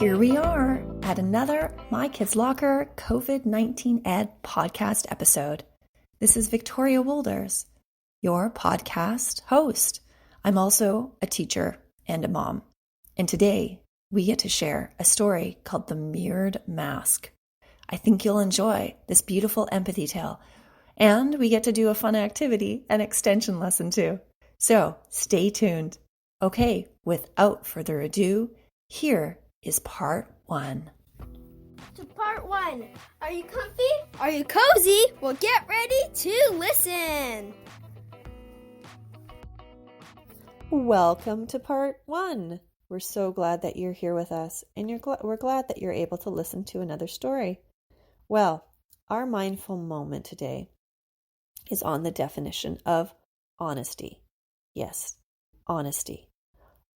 Here we are at another My Kids Locker COVID-19 Ed podcast episode. This is Victoria Wolders, your podcast host. I'm also a teacher and a mom. And today we get to share a story called The Mirrored Mask. I think you'll enjoy this beautiful empathy tale. And we get to do a fun activity, an extension lesson too. So stay tuned. Okay, without further ado, here is part one. To part one. Are you comfy? Are you cozy? Well, get ready to listen. Welcome to part one. We're so glad that you're here with us, and we're glad that you're able to listen to another story. Well, our mindful moment today is on the definition of honesty. Yes, honesty.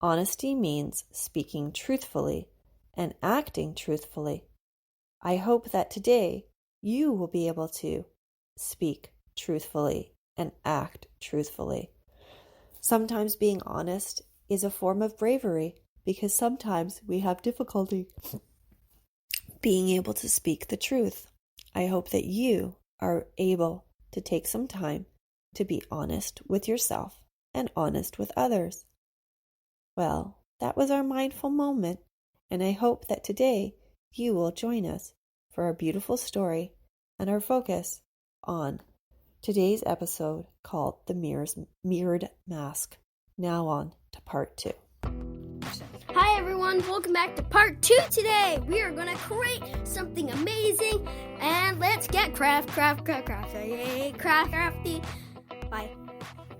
Honesty means speaking truthfully and acting truthfully. I hope that today you will be able to speak truthfully and act truthfully. Sometimes being honest is a form of bravery because sometimes we have difficulty being able to speak the truth. I hope that you are able to take some time to be honest with yourself and honest with others. Well, that was our mindful moment, and I hope that today you will join us for our beautiful story and our focus on today's episode called The Mirrored Mask. Now on to part two. Hi everyone, welcome back to part two today. We are going to create something amazing, and let's get crafty. Bye.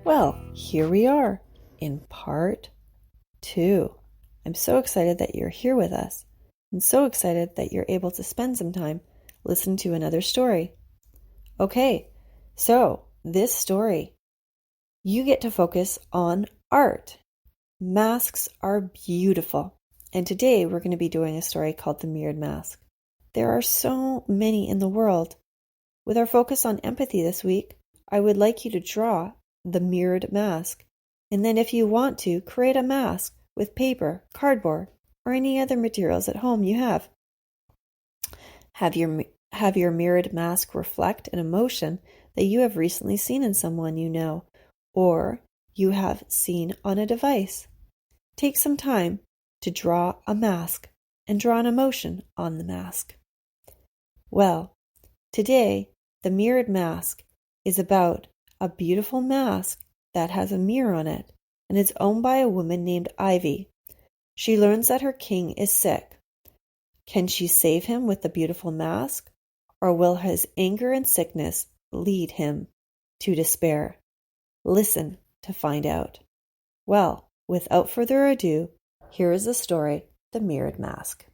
Well, here we are in part two. I'm so excited that you're here with us. I'm so excited that you're able to spend some time listening to another story. Okay, so this story, you get to focus on art. Masks are beautiful. And today we're going to be doing a story called The Mirrored Mask. There are so many in the world. With our focus on empathy this week, I would like you to draw the mirrored mask. And then if you want to, create a mask with paper, cardboard, or any other materials at home you have. Have your mirrored mask reflect an emotion that you have recently seen in someone you know, or you have seen on a device. Take some time to draw a mask and draw an emotion on the mask. Well, today, the mirrored mask is about a beautiful mask that has a mirror on it, and it's owned by a woman named Ivy. She learns that her king is sick. Can she save him with the beautiful mask, or will his anger and sickness lead him to despair? Listen to find out. Well, without further ado, here is the story, The Mirrored Mask.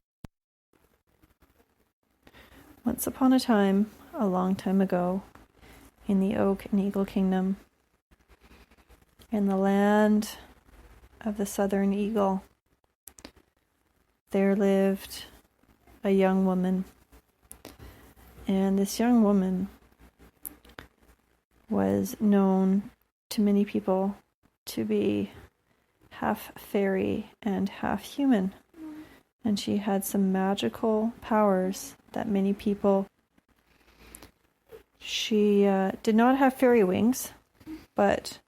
Once upon a time, a long time ago, in the Oak and Eagle Kingdom, in the land of the Southern Eagle, there lived a young woman. And this young woman was known to many people to be half fairy and half human. And she had some magical powers that many people... She did not have fairy wings, but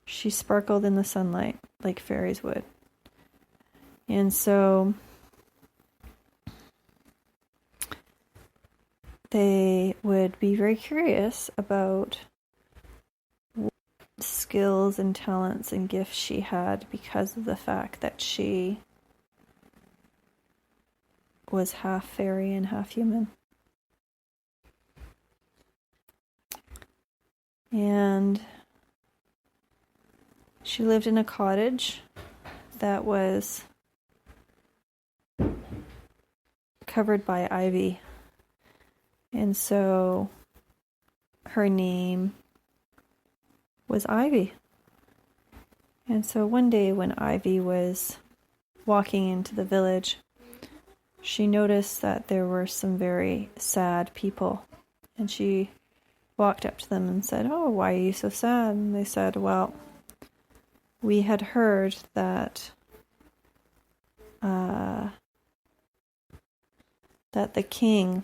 she sparkled in the sunlight like fairies would. And so they would be very curious about what skills and talents and gifts she had because of the fact that she was half fairy and half human. And she lived in a cottage that was covered by ivy. And so her name was Ivy. And so one day when Ivy was walking into the village, she noticed that there were some very sad people. And she walked up to them and said, "Oh, why are you so sad?" And they said, "Well, we had heard that that the king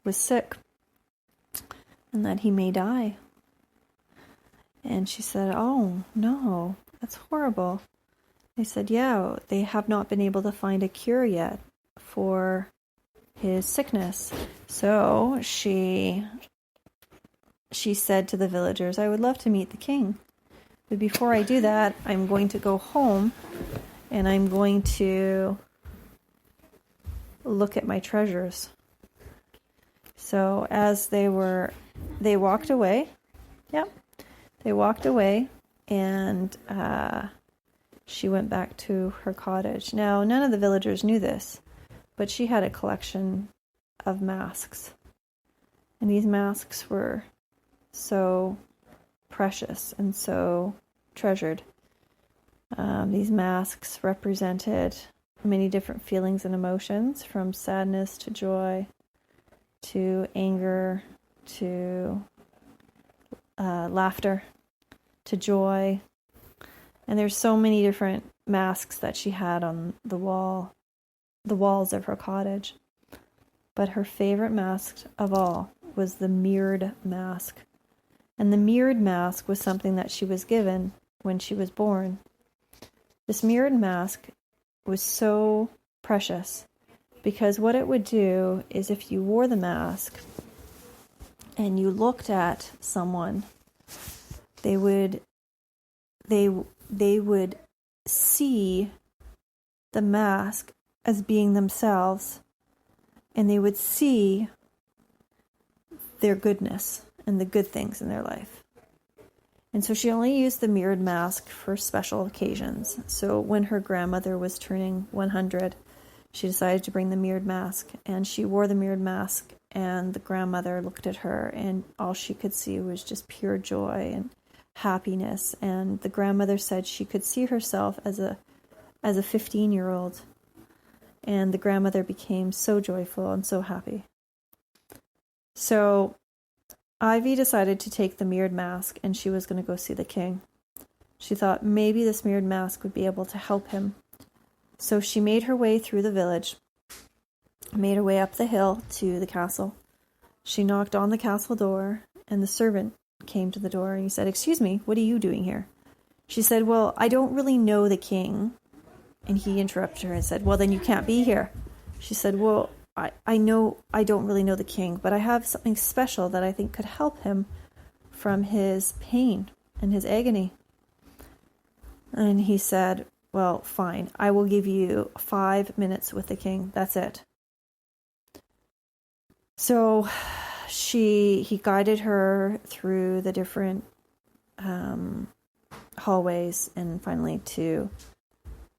was sick and that he may die. And she said, "Oh, no, that's horrible." They said, "Yeah, they have not been able to find a cure yet for his sickness." So she said to the villagers, "I would love to meet the king. But before I do that, I'm going to go home and I'm going to look at my treasures." So as they walked away. Yep. They walked away, and she went back to her cottage. Now, none of the villagers knew this, but she had a collection of masks. And these masks were so precious and so treasured. These masks represented many different feelings and emotions, from sadness to joy to anger to laughter to joy. And there's so many different masks that she had on the walls of her cottage. But her favorite mask of all was the mirrored mask. And the mirrored mask was something that she was given when she was born. This mirrored mask was so precious because what it would do is, if you wore the mask and you looked at someone, they would see the mask as being themselves, and they would see their goodness and the good things in their life. And so she only used the mirrored mask for special occasions. So when her grandmother was turning 100, she decided to bring the mirrored mask, and she wore the mirrored mask, and the grandmother looked at her, and all she could see was just pure joy and happiness. And the grandmother said she could see herself as a 15-year-old. And the grandmother became so joyful and so happy. So Ivy decided to take the mirrored mask, and she was going to go see the king. She thought maybe this mirrored mask would be able to help him. So she made her way through the village, made her way up the hill to the castle. She knocked on the castle door, and the servant came to the door, and he said, "Excuse me, what are you doing here?" She said, "Well, I don't really know the king." And he interrupted her and said, "Well, then you can't be here." She said, "Well, I know I don't really know the king, but I have something special that I think could help him from his pain and his agony." And he said, "Well, fine. I will give you 5 minutes with the king. That's it." So he guided her through the different hallways and finally to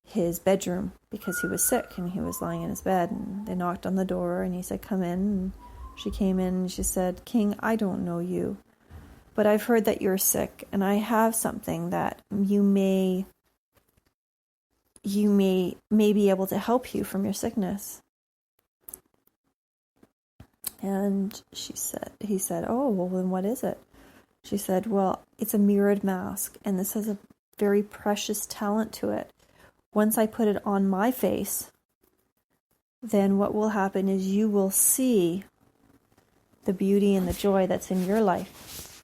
his bedroom, because he was sick and he was lying in his bed. And they knocked on the door, and he said, "Come in." And she came in, and she said, "King, I don't know you, but I've heard that you're sick, and I have something that you may be able to help you from your sickness." And he said, "Oh, well, then what is it?" She said, "Well, it's a mirrored mask, and this has a very precious talent to it. Once I put it on my face, then what will happen is you will see the beauty and the joy that's in your life.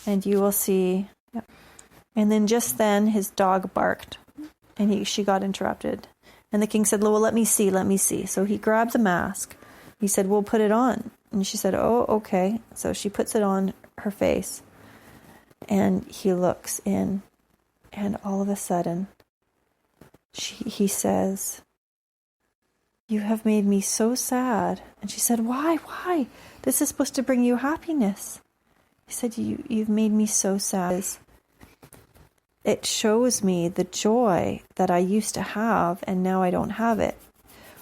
And you will see..." Yeah. And then just then his dog barked, and she got interrupted. And the king said, "Well, let me see. So he grabbed the mask. He said, "We'll put it on." And she said, "Oh, okay." So she puts it on her face, and he looks in, and all of a sudden, he says, "You have made me so sad." And she said, Why? This is supposed to bring you happiness." He said, You've made me so sad. It shows me the joy that I used to have, and now I don't have it.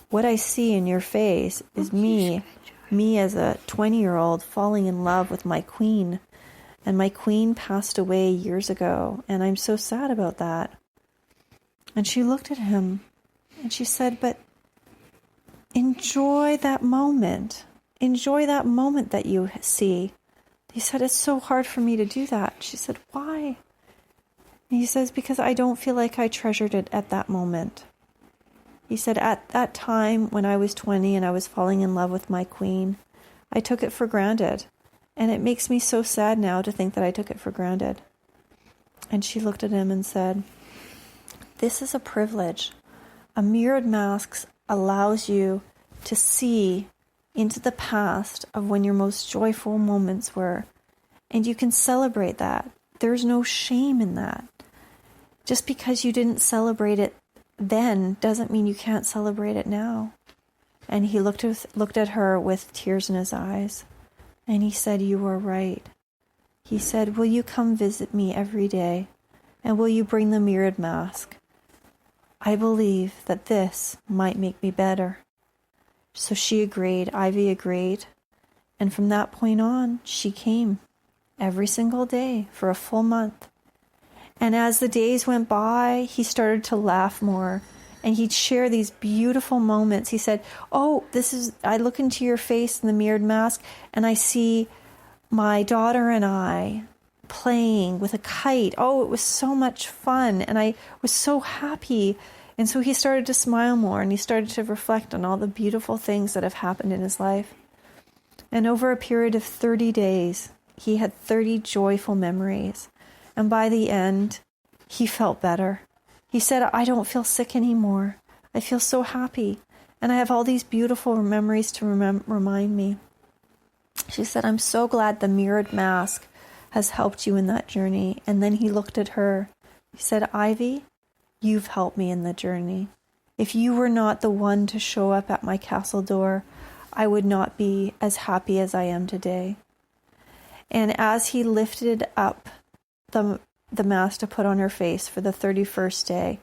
What I see in your face is me as a 20-year-old falling in love with my queen. And my queen passed away years ago, and I'm so sad about that." And she looked at him, and she said, "But enjoy that moment. Enjoy that moment that you see." He said, "It's so hard for me to do that." She said, "Why?" And he says, "Because I don't feel like I treasured it at that moment." He said, at that time when I was 20 and I was falling in love with my queen, I took it for granted. And it makes me so sad now to think that I took it for granted. And she looked at him and said, this is a privilege. A mirrored mask allows you to see into the past of when your most joyful moments were. And you can celebrate that. There's no shame in that. Just because you didn't celebrate it then doesn't mean you can't celebrate it now. And he looked at her with tears in his eyes. And he said, you are right. He said, will you come visit me every day? And will you bring the mirrored mask? I believe that this might make me better. So she agreed. Ivy agreed. And from that point on, she came every single day for a full month. And as the days went by, he started to laugh more. And he'd share these beautiful moments. He said, I look into your face in the mirrored mask, and I see my daughter and I playing with a kite. Oh, it was so much fun. And I was so happy. And so he started to smile more, and he started to reflect on all the beautiful things that have happened in his life. And over a period of 30 days, he had 30 joyful memories. And by the end, he felt better. He said, I don't feel sick anymore. I feel so happy. And I have all these beautiful memories to remind me. She said, I'm so glad the mirrored mask has helped you in that journey. And then he looked at her. He said, Ivy, you've helped me in the journey. If you were not the one to show up at my castle door, I would not be as happy as I am today. And as he lifted up the mask to put on her face for the 31st day,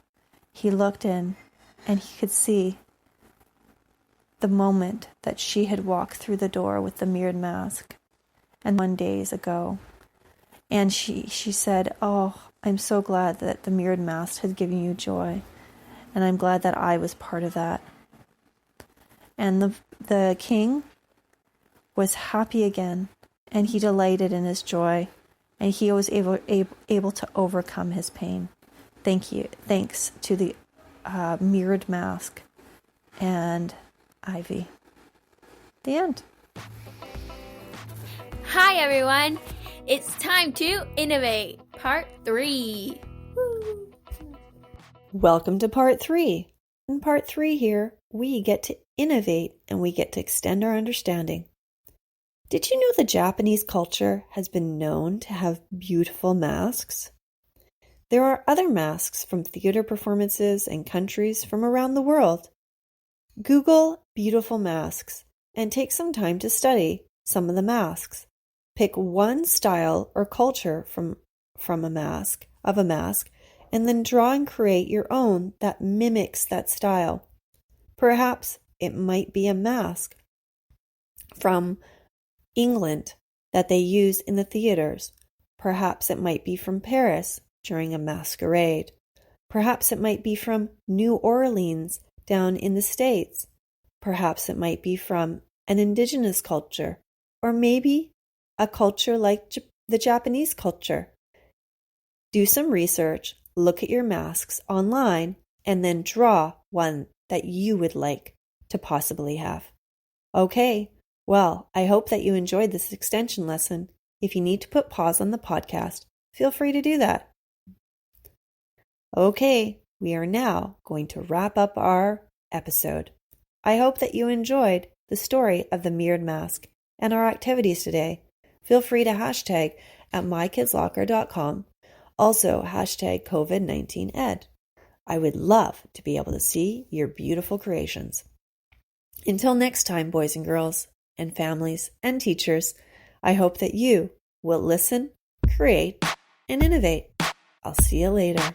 he looked in and he could see the moment that she had walked through the door with the mirrored mask and 1 days ago. And she said, oh, I'm so glad that the mirrored mask has given you joy. And I'm glad that I was part of that. And the king was happy again, and he delighted in his joy, and he was able to overcome his pain. Thanks to the mirrored mask and Ivy. The end. Hi, everyone. It's time to innovate. Part 3. Woo. Welcome to part 3. In part 3 here, we get to innovate and we get to extend our understanding. Did you know the Japanese culture has been known to have beautiful masks? There are other masks from theater performances and countries from around the world. Google beautiful masks and take some time to study some of the masks. Pick one style or culture from a mask, and then draw and create your own that mimics that style. Perhaps it might be a mask from England that they use in the theaters. Perhaps it might be from Paris during a masquerade. Perhaps it might be from New Orleans down in the States. Perhaps it might be from an indigenous culture, or maybe a culture like the Japanese culture. Do some research, look at your masks online, and then draw one that you would like to possibly have. Okay, well, I hope that you enjoyed this extension lesson. If you need to put pause on the podcast, feel free to do that. Okay, we are now going to wrap up our episode. I hope that you enjoyed the story of the mirrored mask and our activities today. Feel free to hashtag at mykidslocker.com. Also, hashtag COVID-19ed. I would love to be able to see your beautiful creations. Until next time, boys and girls, and families and teachers, I hope that you will listen, create, and innovate. I'll see you later.